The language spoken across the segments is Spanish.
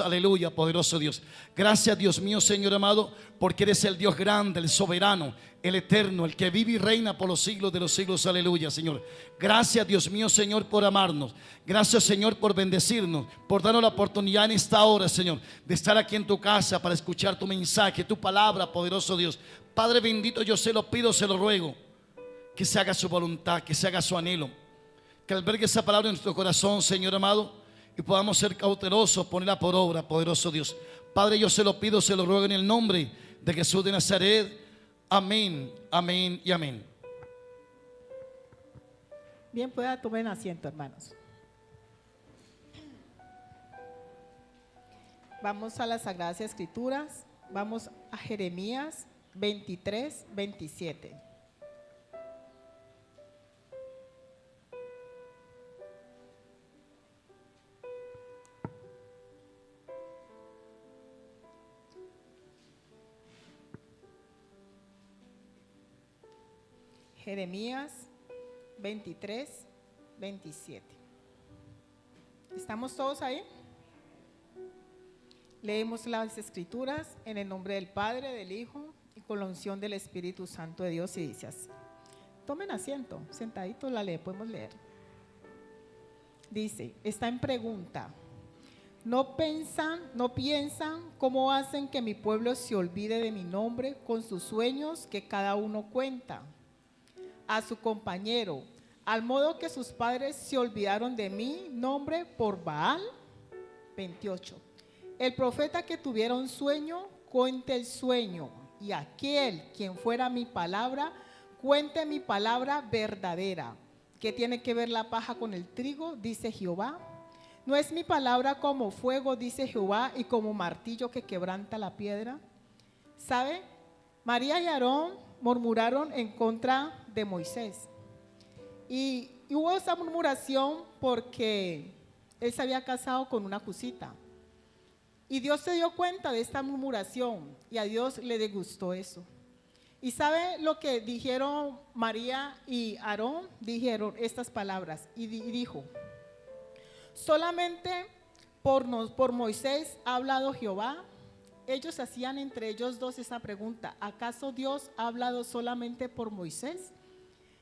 aleluya, poderoso Dios. Gracias, Dios mío, Señor amado, porque eres el Dios grande, el soberano, el eterno, el que vive y reina por los siglos de los siglos, aleluya, Señor. Gracias, Dios mío, Señor, por amarnos. Gracias, Señor, por bendecirnos, por darnos la oportunidad en esta hora, Señor, de estar aquí en tu casa para escuchar tu mensaje, tu palabra, poderoso Dios. Padre bendito, yo se lo pido, se lo ruego, que se haga su voluntad, que se haga su anhelo, que albergue esa palabra en nuestro corazón, Señor amado, y podamos ser cautelosos, ponerla por obra, poderoso Dios. Padre, yo se lo pido, se lo ruego en el nombre de Jesús de Nazaret. Amén, amén y amén. Bien, pueda tomar asiento, hermanos. Vamos a las Sagradas Escrituras. Vamos a Jeremías 23, 27. Jeremías 23, 27. ¿Estamos todos ahí? Leemos las Escrituras en el nombre del Padre, del Hijo y con la unción del Espíritu Santo de Dios, y dice así. Tomen asiento, sentaditos la podemos leer. Dice, está en pregunta. No piensan cómo hacen que mi pueblo se olvide de mi nombre con sus sueños que cada uno cuenta a su compañero, al modo que sus padres se olvidaron de mi nombre por Baal. 28. El profeta que tuviera un sueño, cuente el sueño, y aquel quien fuera mi palabra, cuente mi palabra verdadera. ¿Qué tiene que ver la paja con el trigo? Dice Jehová. ¿No es mi palabra como fuego, dice Jehová, y como martillo que quebranta la piedra? ¿Sabe? María y Aarón murmuraron en contra de Moisés. Y hubo esa murmuración porque él se había casado con una cusita. Y Dios se dio cuenta de esta murmuración y a Dios le disgustó eso. ¿Y sabe lo que dijeron María y Aarón? Dijeron estas palabras y dijo: solamente por Moisés ha hablado Jehová. Ellos hacían entre ellos dos esa pregunta: ¿acaso Dios ha hablado solamente por Moisés?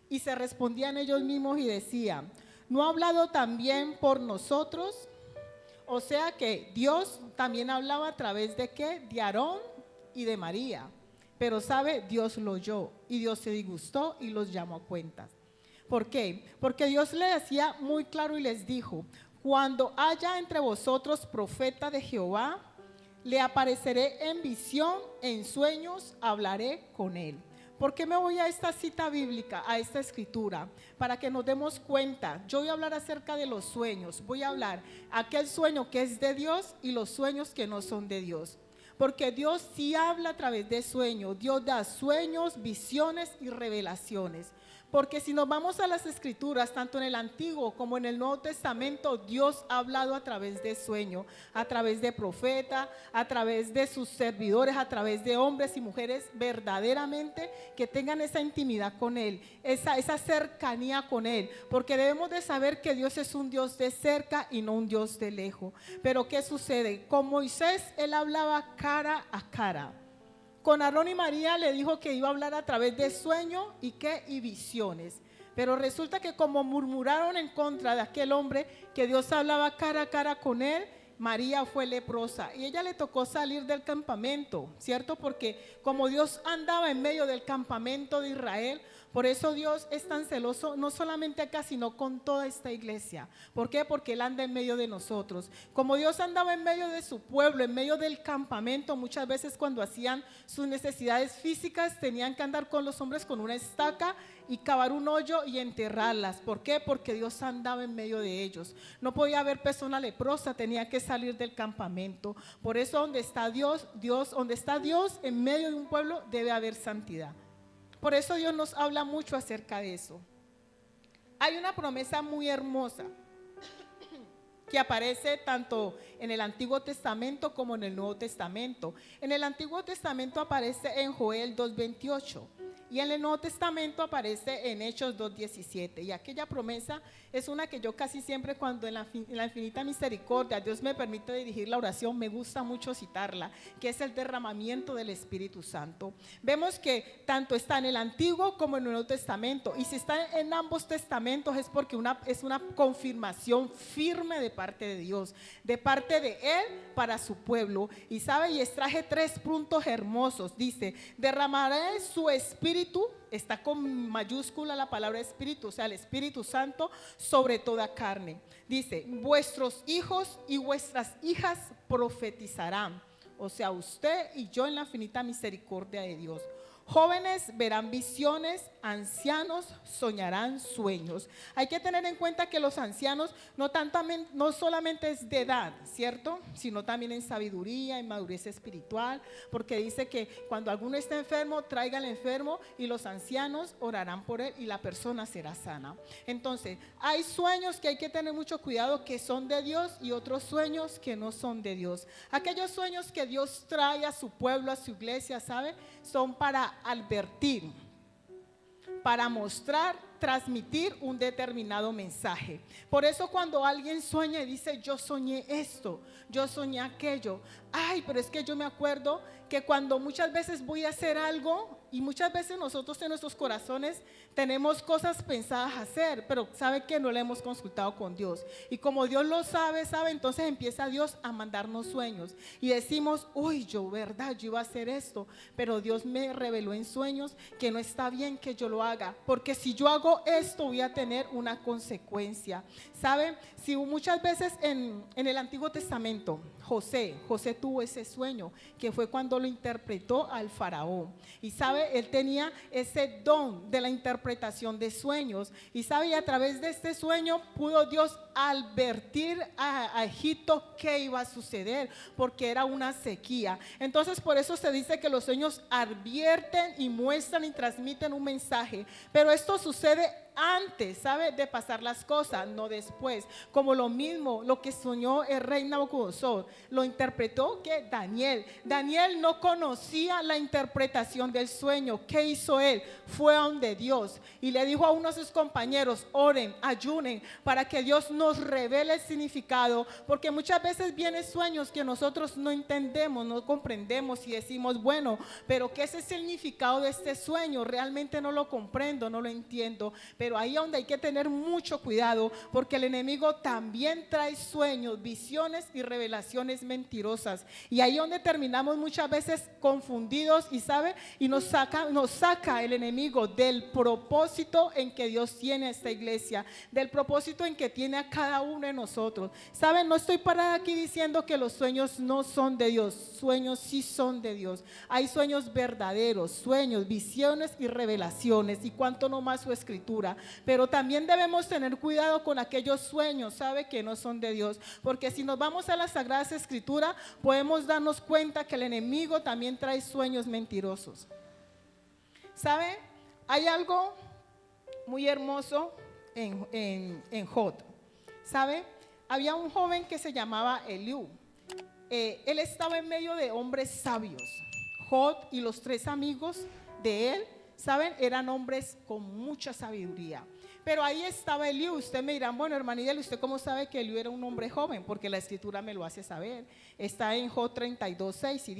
Y se respondían ellos mismos y decían: ¿no ha hablado también por nosotros? O sea que Dios también hablaba a través de ¿qué? De Aarón y de María. Pero sabe, Dios lo oyó y Dios se disgustó y los llamó a cuentas. ¿Por qué? Porque Dios le decía muy claro y les dijo: cuando haya entre vosotros profeta de Jehová, le apareceré en visión, en sueños, hablaré con él. ¿Por qué me voy a esta cita bíblica, a esta escritura? Para que nos demos cuenta. Yo voy a hablar acerca de los sueños. Voy a hablar aquel sueño que es de Dios y los sueños que no son de Dios. Porque Dios sí habla a través de sueños. Dios da sueños, visiones y revelaciones. Porque si nos vamos a las escrituras, tanto en el Antiguo como en el Nuevo Testamento, Dios ha hablado a través de sueño, a través de profeta, a través de sus servidores, a través de hombres y mujeres verdaderamente que tengan esa intimidad con Él, esa cercanía con Él. Porque debemos de saber que Dios es un Dios de cerca y no un Dios de lejos. Pero ¿qué sucede? Con Moisés Él hablaba cara a cara. Con Aarón y María le dijo que iba a hablar a través de sueños y visiones. Pero resulta que como murmuraron en contra de aquel hombre que Dios hablaba cara a cara con él, María fue leprosa y ella le tocó salir del campamento, ¿cierto? Porque como Dios andaba en medio del campamento de Israel, por eso Dios es tan celoso, no solamente acá, sino con toda esta iglesia. ¿Por qué? Porque Él anda en medio de nosotros. Como Dios andaba en medio de su pueblo, en medio del campamento, muchas veces cuando hacían sus necesidades físicas, tenían que andar con los hombres con una estaca y cavar un hoyo y enterrarlas. ¿Por qué? Porque Dios andaba en medio de ellos. No podía haber persona leprosa, tenía que salir del campamento. Por eso donde está Dios, donde está Dios en medio de un pueblo, debe haber santidad. Por eso Dios nos habla mucho acerca de eso. Hay una promesa muy hermosa que aparece tanto en el Antiguo Testamento como en el Nuevo Testamento. En el Antiguo Testamento aparece en Joel 2:28 Y en el Nuevo Testamento aparece en Hechos 2:17. Y aquella promesa es una que yo casi siempre, cuando en la infinita misericordia Dios me permite dirigir la oración, me gusta mucho citarla, que es el derramamiento del Espíritu Santo. Vemos que tanto está en el Antiguo como en el Nuevo Testamento. Y si está en ambos testamentos es porque es una confirmación firme de parte de Dios, de parte de Él para su pueblo. Y sabe, y extraje 3 puntos hermosos. Dice: derramaré su Espíritu, está con mayúscula la palabra Espíritu, o sea, el Espíritu Santo, sobre toda carne. Dice: vuestros hijos y vuestras hijas profetizarán, o sea, usted y yo, en la infinita misericordia de Dios. Jóvenes verán visiones, ancianos soñarán sueños. Hay que tener en cuenta que los ancianos no solamente es de edad, ¿cierto? Sino también en sabiduría, en madurez espiritual, porque dice que cuando alguno esté enfermo, traiga al enfermo y los ancianos orarán por él y la persona será sana. Entonces, hay sueños que hay que tener mucho cuidado, que son de Dios, y otros sueños que no son de Dios. Aquellos sueños que Dios trae a su pueblo, a su iglesia, ¿sabe? Son para advertir, para mostrar, transmitir un determinado mensaje. Por eso cuando alguien sueña y dice: yo soñé esto, yo soñé aquello, ay, pero es que yo me acuerdo que cuando muchas veces voy a hacer algo, y muchas veces nosotros en nuestros corazones tenemos cosas pensadas a hacer, pero sabe que no le hemos consultado con Dios, y como Dios lo sabe, entonces empieza Dios a mandarnos sueños y decimos: uy, yo iba a hacer esto, pero Dios me reveló en sueños que no está bien que yo lo haga, porque si yo hago esto voy a tener una consecuencia. ¿Sabe? Si muchas veces en el Antiguo Testamento José tuvo ese sueño, que fue cuando lo interpretó al faraón. Y sabe, él tenía ese don de la interpretación de sueños. Y sabe, y a través de este sueño pudo Dios advertir a Egipto qué iba a suceder, porque era una sequía. Entonces por eso se dice que los sueños advierten y muestran y transmiten un mensaje. Pero esto sucede antes, ¿sabe?, de pasar las cosas, no después. Como lo mismo, lo que soñó el rey Nabucodonosor, lo interpretó que Daniel no conocía la interpretación del sueño. ¿Qué hizo él? Fue a donde Dios y le dijo a uno de sus compañeros: oren, ayunen, para que Dios nos revele el significado, porque muchas veces vienen sueños que nosotros no entendemos, no comprendemos, y decimos: bueno, pero ¿qué es el significado de este sueño? Realmente no lo comprendo, no lo entiendo. Pero ahí es donde hay que tener mucho cuidado, porque el enemigo también trae sueños, visiones y revelaciones mentirosas. Y ahí es donde terminamos muchas veces confundidos, y sabe, y nos saca el enemigo del propósito en que Dios tiene a esta iglesia, del propósito en que tiene a cada uno de nosotros. Saben, no estoy parada aquí diciendo que los sueños no son de Dios. Sueños sí son de Dios. Hay sueños verdaderos, sueños, visiones y revelaciones, y cuanto no más su escritura. Pero también debemos tener cuidado con aquellos sueños, ¿sabe?, que no son de Dios, porque si nos vamos a las Sagradas Escrituras podemos darnos cuenta que el enemigo también trae sueños mentirosos. ¿Sabe? Hay algo muy hermoso en Jod. ¿Sabe? Había un joven que se llamaba Eliú. Él estaba en medio de hombres sabios. Jod y los 3 amigos de él, ¿saben?, eran hombres con mucha sabiduría. Pero ahí estaba Eliú. Usted me dirá: bueno, hermanita, ¿usted cómo sabe que Eliú era un hombre joven? Porque la escritura me lo hace saber. Está en Job 32:6 y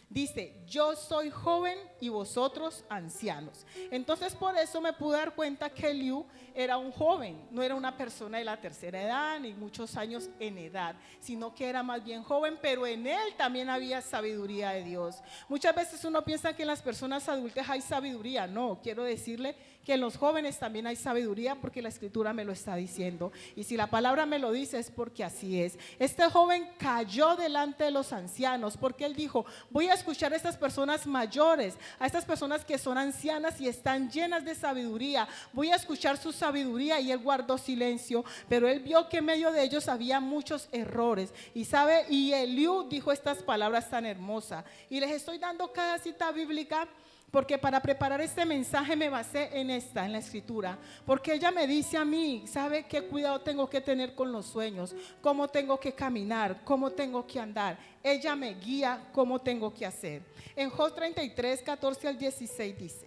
dice: yo soy joven y vosotros ancianos. Entonces por eso me pude dar cuenta que Eliú era un joven, no era una persona de la tercera edad ni muchos años en edad, sino que era más bien joven, pero en él también había sabiduría de Dios. Muchas veces uno piensa que en las personas adultas hay sabiduría. No, quiero decirle que en los jóvenes también hay sabiduría, porque la escritura me lo está diciendo, y si la palabra me lo dice es porque así es. Este joven cayó delante de los ancianos porque él dijo: voy a escuchar a estas personas mayores, a estas personas que son ancianas y están llenas de sabiduría, voy a escuchar su sabiduría. Y él guardó silencio, pero él vio que en medio de ellos había muchos errores, y sabe, y Eliú dijo estas palabras tan hermosas, y les estoy dando cada cita bíblica porque para preparar este mensaje me basé en la escritura, porque ella me dice a mí: ¿sabe qué cuidado tengo que tener con los sueños? ¿Cómo tengo que caminar? ¿Cómo tengo que andar? Ella me guía cómo tengo que hacer. En Job 33, 14 al 16 dice: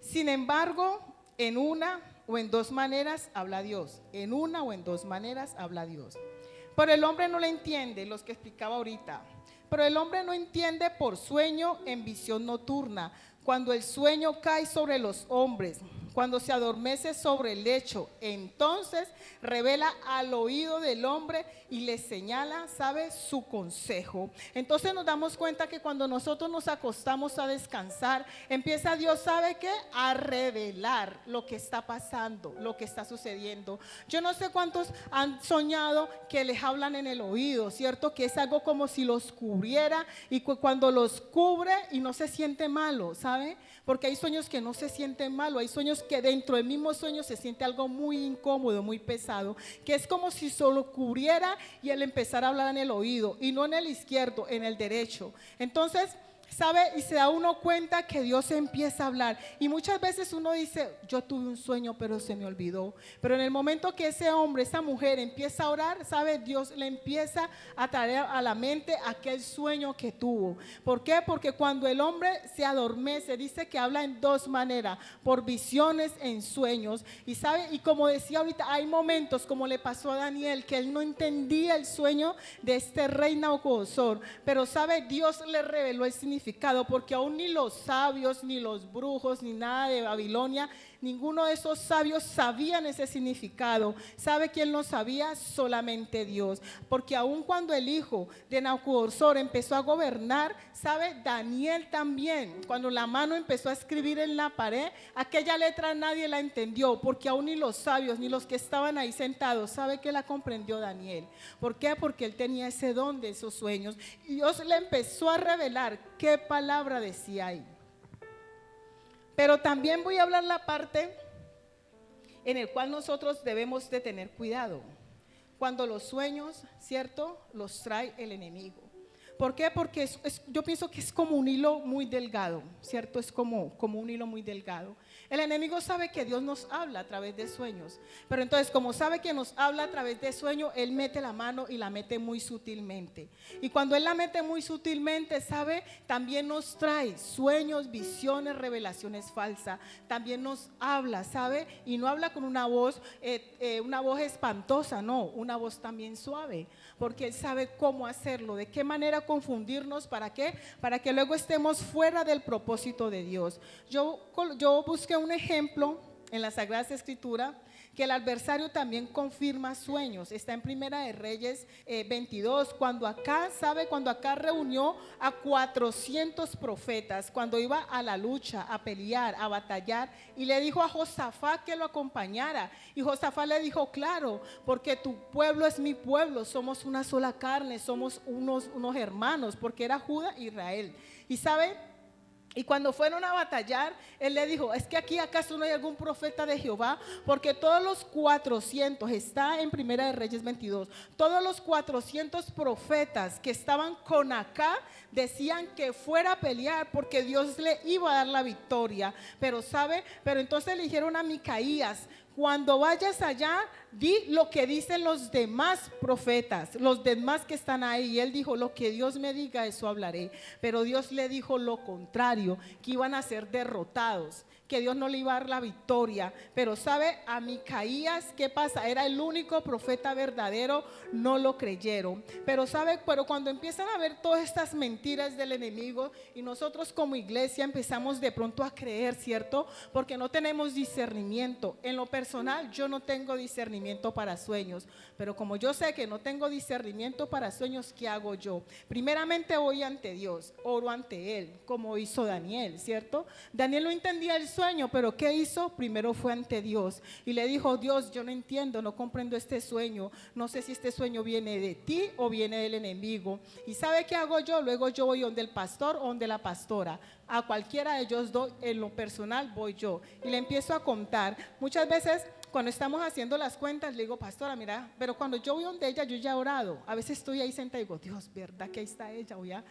Sin embargo, en una o en dos maneras habla Dios. En una o en dos maneras habla Dios. Pero el hombre no le entiende, los que explicaba ahorita. Pero el hombre no entiende por sueño en visión nocturna, cuando el sueño cae sobre los hombres, cuando se adormece sobre el lecho, entonces revela al oído del hombre y le señala, ¿sabe?, su consejo. Entonces nos damos cuenta que cuando nosotros nos acostamos a descansar, empieza Dios, ¿sabe qué?, a revelar lo que está pasando, lo que está sucediendo. Yo no sé cuántos han soñado que les hablan en el oído, ¿cierto? Que es algo como si los cubriera y cuando los cubre y no se siente malo, ¿sabe? Porque hay sueños que no se sienten malo, hay sueños que dentro del mismo sueño se siente algo muy incómodo, muy pesado, que es como si solo cubriera y él empezara a hablar en el oído, y no en el izquierdo, en el derecho. Entonces, ¿sabe? Y se da uno cuenta que Dios empieza a hablar. Y muchas veces uno dice, yo tuve un sueño, pero se me olvidó. Pero en el momento que ese hombre, esa mujer empieza a orar, ¿sabe? Dios le empieza a traer a la mente aquel sueño que tuvo. ¿Por qué? Porque cuando el hombre se adormece, dice que habla en dos maneras, por visiones, en sueños. Y ¿sabe? Y como decía ahorita, hay momentos como le pasó a Daniel, que él no entendía el sueño de este rey Nabucodonosor. Pero ¿sabe? Dios le reveló el significado, porque aún ni los sabios, ni los brujos, ni nada de Babilonia, ninguno de esos sabios sabían ese significado. ¿Sabe quién lo sabía? Solamente Dios. Porque aún cuando el hijo de Nabucodonosor empezó a gobernar, ¿sabe? Daniel también, cuando la mano empezó a escribir en la pared, aquella letra nadie la entendió, porque aún ni los sabios, ni los que estaban ahí sentados, ¿sabe que la comprendió Daniel? ¿Por qué? Porque él tenía ese don de esos sueños, y Dios le empezó a revelar qué palabra decía ahí. Pero también voy a hablar la parte en el cual nosotros debemos de tener cuidado. Cuando los sueños, ¿cierto?, los trae el enemigo. ¿Por qué? Porque yo pienso que es como un hilo muy delgado, ¿cierto? Es como un hilo muy delgado. El enemigo sabe que Dios nos habla a través de sueños, pero entonces como sabe que nos habla a través de sueños, él mete la mano y la mete muy sutilmente. Y cuando él la mete muy sutilmente, ¿sabe? También nos trae sueños, visiones, revelaciones falsas. También nos habla, ¿sabe? Y no habla con una voz espantosa, no, una voz también suave, porque él sabe cómo hacerlo, de qué manera confundirnos. ¿Para qué? Para que luego estemos fuera del propósito de Dios. Yo busqué un ejemplo en la Sagrada Escritura que el adversario también confirma sueños. Está en Primera de Reyes 22, cuando acá reunió a 400 profetas, cuando iba a la lucha, a pelear, a batallar, y le dijo a Josafat que lo acompañara, y Josafat le dijo, claro, porque tu pueblo es mi pueblo, somos una sola carne, somos unos hermanos, porque era Judá e Israel. Y ¿sabe? Y cuando fueron a batallar, él le dijo, es que aquí acaso no hay algún profeta de Jehová, porque todos los 400, está en Primera de Reyes 22, todos los 400 profetas que estaban con acá decían que fuera a pelear porque Dios le iba a dar la victoria. Pero entonces le dijeron a Micaías, cuando vayas allá, di lo que dicen los demás profetas, los demás que están ahí. Y él dijo, lo que Dios me diga, eso hablaré. Pero Dios le dijo lo contrario, que iban a ser derrotados, que Dios no le iba a dar la victoria. Pero ¿sabe? A Micaías, ¿qué pasa? Era el único profeta verdadero, no lo creyeron. Pero ¿sabe? Pero cuando empiezan a ver todas estas mentiras del enemigo y nosotros como iglesia empezamos de pronto a creer, ¿cierto? Porque no tenemos discernimiento. En lo personal, yo no tengo discernimiento para sueños, pero como yo sé que no tengo discernimiento para sueños, ¿qué hago yo? Primeramente voy ante Dios, oro ante Él, como hizo Daniel, ¿cierto? Daniel no entendía el sueño, pero ¿qué hizo? Primero fue ante Dios y le dijo, Dios, yo no entiendo, no comprendo este sueño, no sé si este sueño viene de ti o viene del enemigo. ¿Y sabe qué hago yo? Luego yo voy donde el pastor o donde la pastora. A cualquiera de ellos dos, en lo personal voy yo y le empiezo a contar. Muchas veces cuando estamos haciendo las cuentas le digo, pastora, mira, pero cuando yo voy donde ella, yo ya he orado. A veces estoy ahí sentada y digo, Dios, ¿verdad que ahí está ella?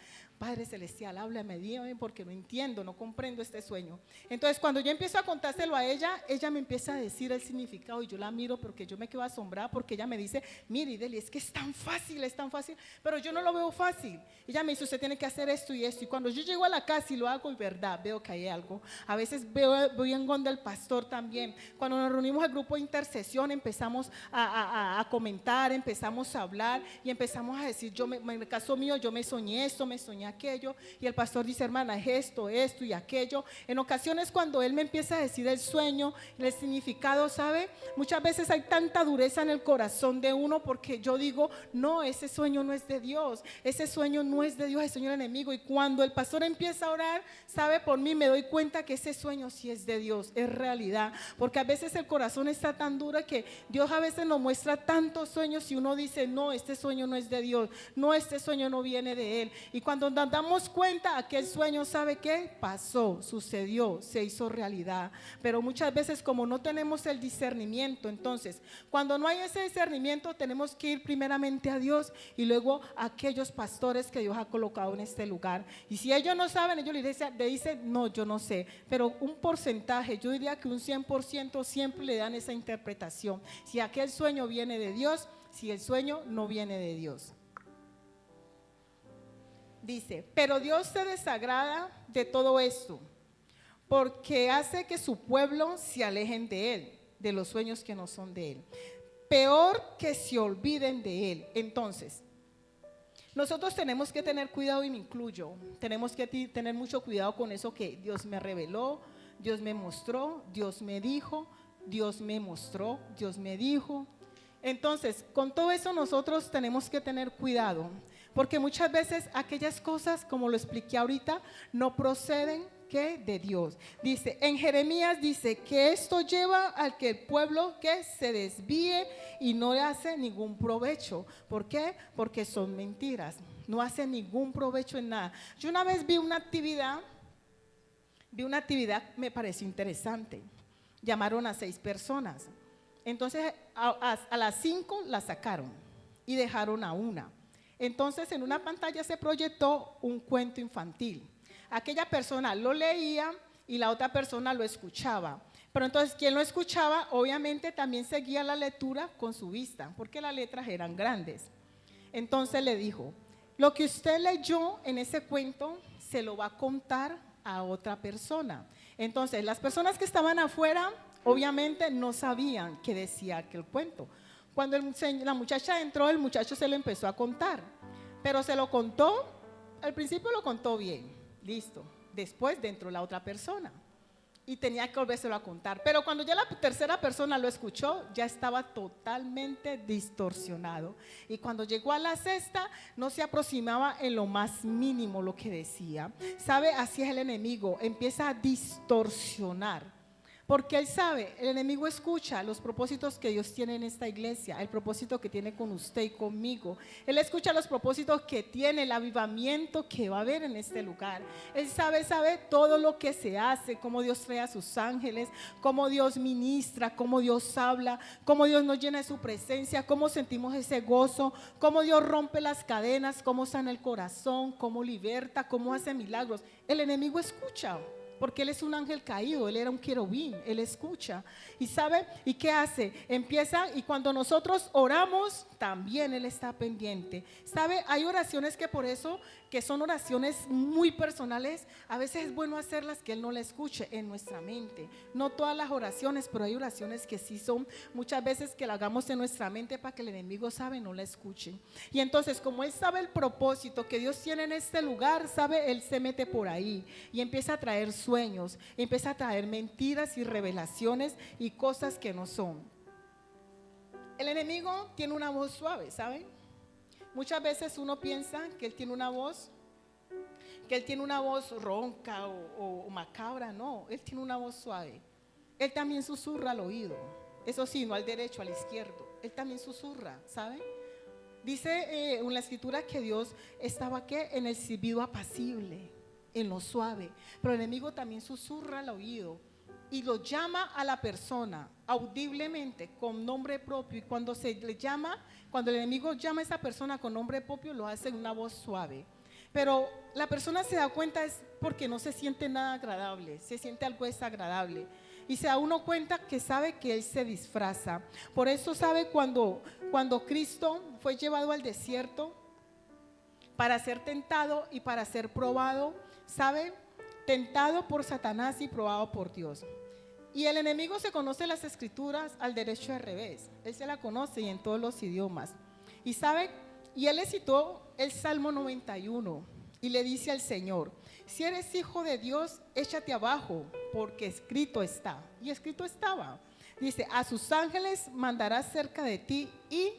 Padre Celestial, háblame, dígame, porque no entiendo, no comprendo este sueño. Entonces cuando yo empiezo a contárselo a ella, ella me empieza a decir el significado y yo la miro porque yo me quedo asombrada porque ella me dice, mire Ideli, es que es tan fácil, pero yo no lo veo fácil. Ella me dice, usted tiene que hacer esto y esto. Y cuando yo llego a la casa y lo hago, y verdad, veo que hay algo. A veces voy en donde el pastor también. Cuando nos reunimos al grupo de intercesión, empezamos a comentar, empezamos a hablar y empezamos a decir, en el caso mío, yo me soñé esto, me soñé aquello, y el pastor dice, hermana, es esto y aquello. En ocasiones cuando él me empieza a decir el sueño, el significado, ¿sabe? Muchas veces hay tanta dureza en el corazón de uno porque yo digo, no, ese sueño no es de Dios, ese sueño no es de Dios, es sueño del enemigo. Y cuando el pastor empieza a orar, ¿sabe? Por mí me doy cuenta que ese sueño sí es de Dios, es realidad, porque a veces el corazón está tan duro que Dios a veces nos muestra tantos sueños y uno dice, no, este sueño no es de Dios, no, este sueño no viene de Él. Y cuando nos damos cuenta, aquel sueño, ¿sabe qué? Pasó, sucedió, se hizo realidad. Pero muchas veces como no tenemos el discernimiento, entonces cuando no hay ese discernimiento tenemos que ir primeramente a Dios y luego a aquellos pastores que Dios ha colocado en este lugar. Y si ellos no saben, ellos le dicen, no, yo no sé, pero un porcentaje, yo diría que un 100% siempre le dan esa interpretación, si aquel sueño viene de Dios, si el sueño no viene de Dios. Dice, pero Dios se desagrada de todo esto, porque hace que su pueblo se alejen de Él, de los sueños que no son de Él. Peor que se olviden de Él. Entonces, nosotros tenemos que tener cuidado, y me incluyo, tenemos que tener mucho cuidado con eso que Dios me reveló, Dios me mostró, Dios me dijo, Dios me mostró, Dios me dijo. Entonces, con todo eso nosotros tenemos que tener cuidado, porque muchas veces aquellas cosas, como lo expliqué ahorita, no proceden ¿qué? De Dios. Dice, en Jeremías dice que esto lleva al que el pueblo que se desvíe y no le hace ningún provecho. ¿Por qué? Porque son mentiras, no hace ningún provecho en nada. Yo una vez vi una actividad, me pareció interesante. Llamaron a 6 personas. Entonces a las 5 la sacaron y dejaron a una. Entonces en una pantalla se proyectó un cuento infantil. Aquella persona lo leía y la otra persona lo escuchaba. Pero entonces quien lo escuchaba obviamente también seguía la lectura con su vista, porque las letras eran grandes. Entonces le dijo, lo que usted leyó en ese cuento se lo va a contar a otra persona. Entonces las personas que estaban afuera obviamente no sabían qué decía aquel cuento. Cuando la muchacha entró, el muchacho se lo empezó a contar, pero se lo contó, al principio lo contó bien, listo. Después dentro la otra persona y tenía que volvérselo a contar, pero cuando ya la tercera persona lo escuchó, ya estaba totalmente distorsionado. Y cuando llegó a la sexta, no se aproximaba en lo más mínimo lo que decía. ¿Sabe? Así es el enemigo, empieza a distorsionar. Porque él sabe, el enemigo escucha los propósitos que Dios tiene en esta iglesia, el propósito que tiene con usted y conmigo. Él escucha los propósitos que tiene, el avivamiento que va a haber en este lugar. Él sabe todo lo que se hace, cómo Dios trae a sus ángeles, cómo Dios ministra, cómo Dios habla, cómo Dios nos llena de su presencia, cómo sentimos ese gozo, cómo Dios rompe las cadenas, cómo sana el corazón, cómo liberta, cómo hace milagros. El enemigo escucha. Porque él es un ángel caído, él era un querubín, él escucha. ¿Y sabe? ¿Y qué hace? Empieza, y cuando nosotros oramos, también él está pendiente. ¿Sabe? Hay oraciones que por eso, que son oraciones muy personales, a veces es bueno hacerlas que él no la escuche en nuestra mente. No todas las oraciones, pero hay oraciones que sí son, muchas veces que la hagamos en nuestra mente para que el enemigo sabe, no la escuche. Y entonces, como él sabe el propósito que Dios tiene en este lugar, sabe, él se mete por ahí y empieza a traer sueños, empieza a traer mentiras y revelaciones y cosas que no son. El enemigo tiene una voz suave, ¿saben? Muchas veces uno piensa que él tiene una voz, ronca o macabra. No, él tiene una voz suave. Él también susurra al oído. Eso sí, no al derecho, al izquierdo. Él también susurra, ¿saben? Dice en la escritura que Dios estaba ¿qué? En el silbido apacible, en lo suave. Pero el enemigo también susurra al oído y lo llama a la persona audiblemente con nombre propio. Y cuando el enemigo llama a esa persona con nombre propio, lo hace en una voz suave. Pero la persona se da cuenta es porque no se siente nada agradable, se siente algo desagradable. Y se da uno cuenta que sabe que él se disfraza. Por eso sabe cuando Cristo fue llevado al desierto para ser tentado y para ser probado, sabe, tentado por Satanás y probado por Dios. Y el enemigo se conoce las escrituras al derecho y al revés. Él se la conoce y en todos los idiomas. Y sabe, y él le citó el Salmo 91 y le dice al Señor: si eres hijo de Dios, échate abajo, porque escrito está. Y escrito estaba. Dice: a sus ángeles mandará cerca de ti y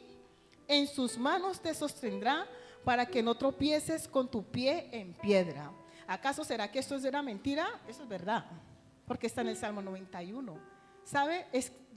en sus manos te sostendrá para que no tropieces con tu pie en piedra. ¿Acaso será que esto es una mentira? Eso es verdad, porque está en el Salmo 91. ¿Sabe?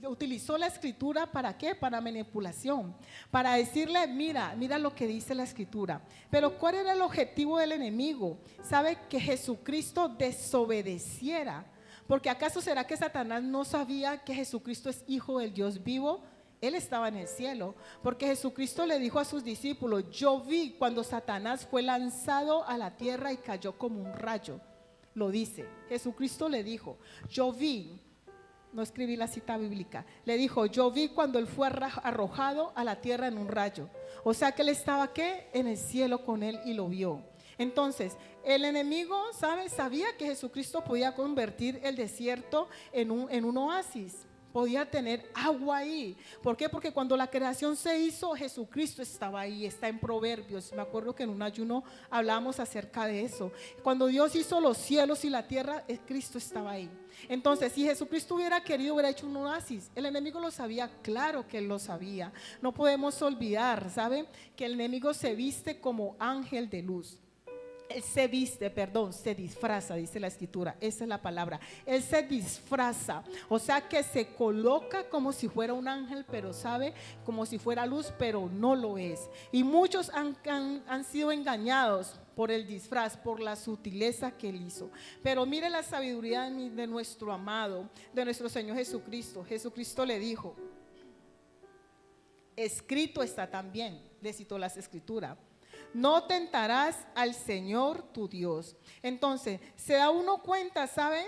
Utilizó la escritura ¿para qué? Para manipulación, para decirle: mira lo que dice la escritura. Pero ¿cuál era el objetivo del enemigo? ¿Sabe? Que Jesucristo desobedeciera. Porque ¿acaso será que Satanás no sabía que Jesucristo es hijo del Dios vivo? Él estaba en el cielo, porque Jesucristo le dijo a sus discípulos: yo vi cuando Satanás fue lanzado a la tierra y cayó como un rayo. Lo dice, Jesucristo le dijo: yo vi, no escribí la cita bíblica, le dijo: yo vi cuando él fue arrojado a la tierra en un rayo. O sea que él estaba ¿qué? En el cielo con él y lo vio. Entonces, el enemigo, ¿sabe? Sabía que Jesucristo podía convertir el desierto en un oasis. Podía tener agua ahí. ¿Por qué? Porque cuando la creación se hizo, Jesucristo estaba ahí. Está en Proverbios. Me acuerdo que en un ayuno hablábamos acerca de eso. Cuando Dios hizo los cielos y la tierra, Cristo estaba ahí. Entonces, si Jesucristo hubiera querido, hubiera hecho un oasis. El enemigo lo sabía, claro que él lo sabía. No podemos olvidar, ¿sabe? Que el enemigo se viste como ángel de luz. Él se disfraza, dice la escritura, esa es la palabra. Él se disfraza, o sea que se coloca como si fuera un ángel, pero sabe, como si fuera luz, pero no lo es. Y muchos han sido engañados por el disfraz, por la sutileza que él hizo. Pero mire la sabiduría de nuestro amado, de nuestro Señor Jesucristo. Jesucristo le dijo: escrito está también, le citó las escrituras: no tentarás al Señor tu Dios. Entonces, se da uno cuenta, ¿sabe?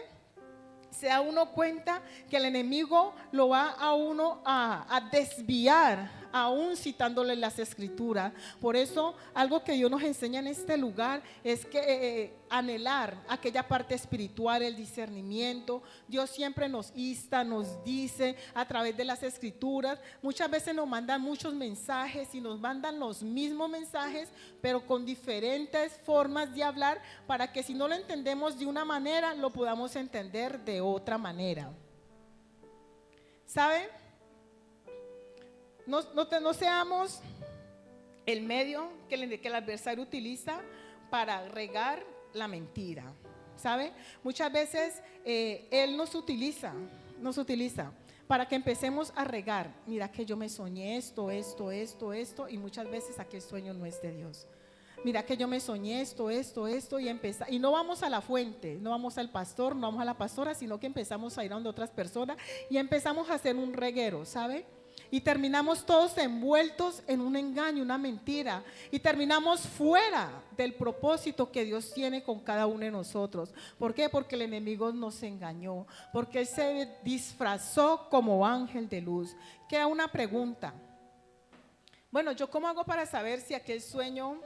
Se da uno cuenta que el enemigo lo va a uno a desviar, aún citándole las escrituras. Por eso, algo que Dios nos enseña en este lugar es que anhelar aquella parte espiritual, el discernimiento. Dios siempre nos insta, nos dice a través de las escrituras. Muchas veces nos mandan muchos mensajes y nos mandan los mismos mensajes, pero con diferentes formas de hablar, para que si no lo entendemos de una manera, lo podamos entender de otra manera. ¿Sabe? No seamos el medio que el adversario utiliza para regar la mentira, ¿sabe? Muchas veces él nos utiliza para que empecemos a regar. Mira que yo me soñé esto, y muchas veces aquel sueño no es de Dios. Mira que yo me soñé esto, y no vamos a la fuente, no vamos al pastor, no vamos a la pastora, sino que empezamos a ir a donde otras personas y empezamos a hacer un reguero, ¿sabe? Y terminamos todos envueltos en un engaño, una mentira. Y terminamos fuera del propósito que Dios tiene con cada uno de nosotros. ¿Por qué? Porque el enemigo nos engañó. Porque él se disfrazó como ángel de luz. Queda una pregunta. Bueno, ¿yo cómo hago para saber si aquel sueño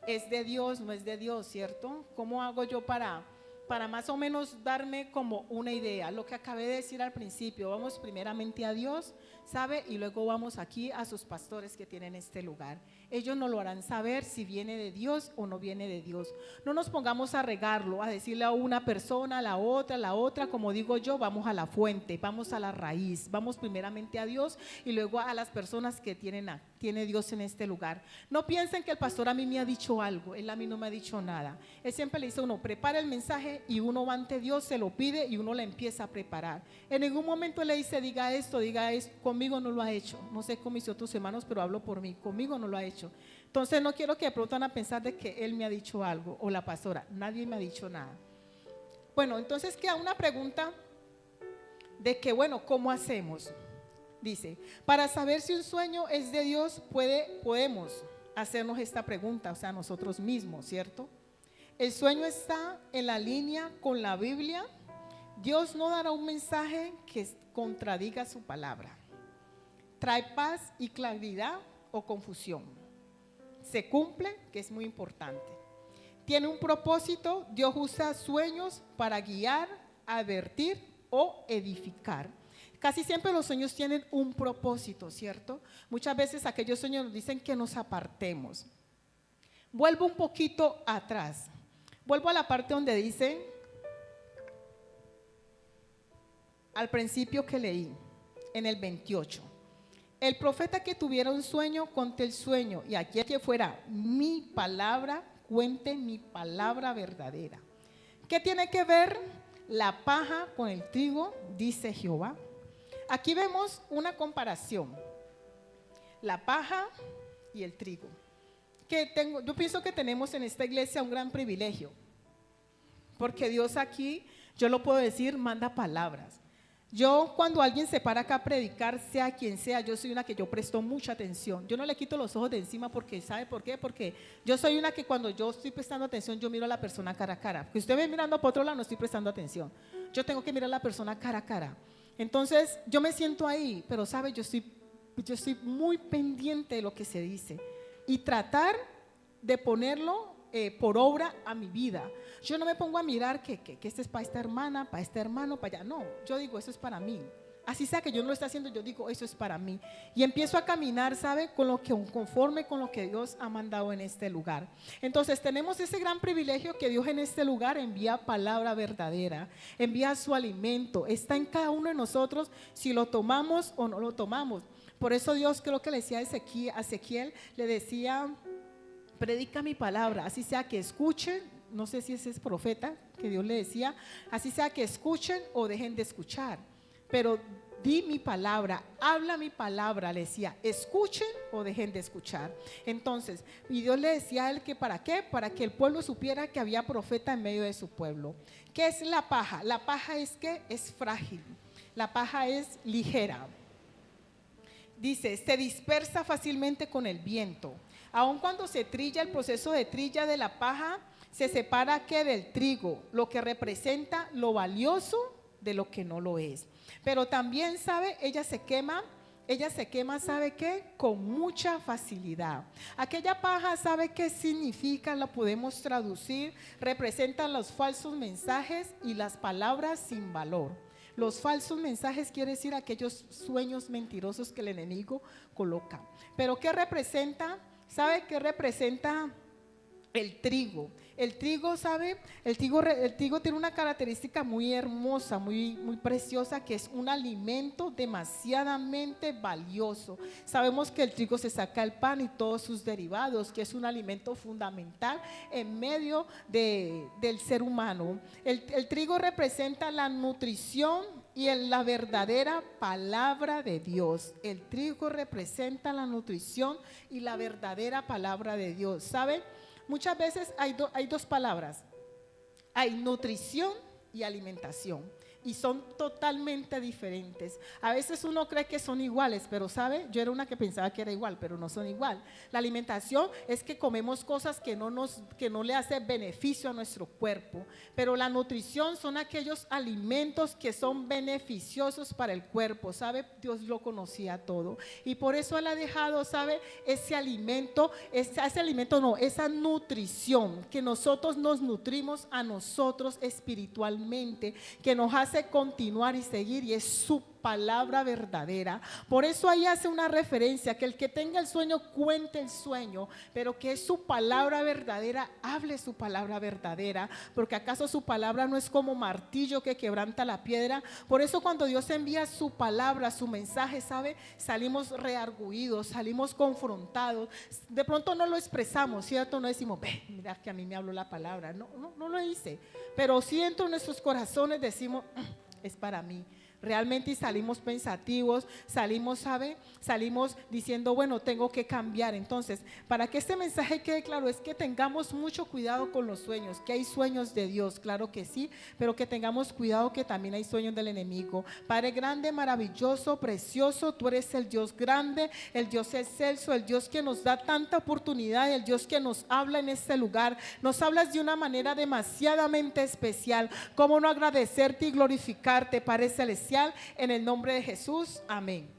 es de Dios, no es de Dios, cierto? ¿Cómo hago yo para más o menos darme como una idea? Lo que acabé de decir al principio: vamos primeramente a Dios, ¿sabe? Y luego vamos aquí a sus pastores que tienen este lugar. Ellos nos lo harán saber si viene de Dios o no viene de Dios. No nos pongamos a regarlo, a decirle a una persona, a la otra, como digo yo, vamos a la fuente, vamos a la raíz, vamos primeramente a Dios y luego a las personas que tiene Dios en este lugar. No piensen que el pastor a mí me ha dicho algo, él a mí no me ha dicho nada. Él siempre le dice a uno: prepara el mensaje, y uno va ante Dios, se lo pide y uno le empieza a preparar. En ningún momento él le dice: diga esto, conmigo no lo ha hecho. No sé cómo hizo otros hermanos, pero hablo por mí, conmigo no lo ha hecho. Entonces no quiero que de pronto van a pensar de que él me ha dicho algo o la pastora. Nadie me ha dicho nada. Bueno, entonces queda una pregunta de que, bueno, ¿cómo hacemos? Dice: para saber si un sueño es de Dios, podemos hacernos esta pregunta, o sea, nosotros mismos, ¿cierto? el sueño está en la línea con la Biblia, Dios no dará un mensaje que contradiga su palabra. Trae paz y claridad o confusión. Se cumple, que es muy importante. Tiene un propósito. Dios usa sueños para guiar, advertir o edificar. Casi siempre los sueños tienen un propósito, ¿cierto? Muchas veces aquellos sueños nos dicen que nos apartemos. Vuelvo un poquito atrás. Vuelvo a la parte donde dice, al principio que leí, en el 28. El profeta que tuviera un sueño, conte el sueño, y aquel que fuera mi palabra, cuente mi palabra verdadera. ¿Qué tiene que ver la paja con el trigo? Dice Jehová. Aquí vemos una comparación. La paja y el trigo. Yo pienso que tenemos en esta iglesia un gran privilegio. Porque Dios aquí, yo lo puedo decir, manda palabras. Yo cuando alguien se para acá a predicar, sea quien sea, yo soy una que yo presto mucha atención. Yo no le quito los ojos de encima porque, ¿sabe por qué? Porque yo soy una que cuando yo estoy prestando atención, yo miro a la persona cara a cara. Porque usted ve mirando para otro lado, no estoy prestando atención. Yo tengo que mirar a la persona cara a cara. Entonces, yo me siento ahí, pero ¿sabe? Yo estoy muy pendiente de lo que se dice. Y tratar de ponerlo por obra a mi vida. Yo no me pongo a mirar que este es para esta hermana, para este hermano, para allá. No, yo digo, eso es para mí. Así sea que yo no lo esté haciendo, yo digo, eso es para mí. Y empiezo a caminar, ¿sabe? Conforme con lo que Dios ha mandado en este lugar. Entonces tenemos ese gran privilegio que Dios en este lugar envía palabra verdadera, envía su alimento. Está en cada uno de nosotros si lo tomamos o no lo tomamos. Por eso Dios, creo que le decía a Ezequiel, le decía, predica mi palabra, así sea que escuchen, no sé si ese es profeta que Dios le decía, así sea que escuchen o dejen de escuchar, pero di mi palabra, habla mi palabra, le decía, escuchen o dejen de escuchar. Entonces, y Dios le decía a él que ¿para qué? Para que el pueblo supiera que había profeta en medio de su pueblo. ¿Qué es la paja? La paja es que es frágil, la paja es ligera. Dice, se dispersa fácilmente con el viento. Aun cuando se trilla, el proceso de trilla de la paja se separa que del trigo, lo que representa lo valioso de lo que no lo es. Pero también, ¿sabe? Ella se quema, ¿sabe qué? Con mucha facilidad. Aquella paja, ¿sabe qué significa? La podemos traducir, representan los falsos mensajes y las palabras sin valor. Los falsos mensajes quiere decir aquellos sueños mentirosos que el enemigo coloca. Pero ¿qué representa? ¿Sabe qué representa el trigo? El trigo, ¿sabe? El trigo tiene una característica muy hermosa, muy preciosa, que es un alimento demasiadamente valioso. Sabemos que el trigo se saca el pan y todos sus derivados, que es un alimento fundamental en medio del ser humano. El trigo representa la nutrición y la verdadera palabra de Dios. El trigo representa la nutrición y la verdadera palabra de Dios. ¿Sabe? Muchas veces hay dos palabras. Hay nutrición y alimentación. Y son totalmente diferentes. A veces uno cree que son iguales, pero ¿sabe? Yo era una que pensaba que era igual, pero no son igual. La alimentación es que comemos cosas que no le hace beneficio a nuestro cuerpo. Pero la nutrición son aquellos alimentos que son beneficiosos para el cuerpo, ¿sabe? Dios lo conocía todo. Y por eso Él ha dejado, ¿sabe? Esa nutrición, que nosotros nos nutrimos a nosotros espiritualmente, que nos hace continuar y seguir, y es su palabra verdadera. Por eso ahí hace una referencia, que el que tenga el sueño cuente el sueño, pero que es su palabra verdadera, hable su palabra verdadera, porque acaso su palabra no es como martillo que quebranta la piedra. Por eso cuando Dios envía su palabra, su mensaje, ¿sabe? Salimos reargüidos, salimos confrontados. De pronto no lo expresamos, ¿cierto? No decimos, ve, mira que a mí me habló la palabra. No lo hice, pero sí dentro de nuestros corazones decimos, es para mí. realmente, y salimos pensativos, salimos, ¿sabe? Salimos diciendo, bueno, tengo que cambiar. Entonces, para que este mensaje quede claro, es que tengamos mucho cuidado con los sueños, que hay sueños de Dios, claro que sí, pero que tengamos cuidado que también hay sueños del enemigo. Padre grande, maravilloso, precioso, tú eres el Dios grande, el Dios excelso, el Dios que nos da tanta oportunidad, el Dios que nos habla en este lugar. Nos hablas de una manera demasiadamente especial. ¿Cómo no agradecerte y glorificarte, Padre celestial? En el nombre de Jesús, amén.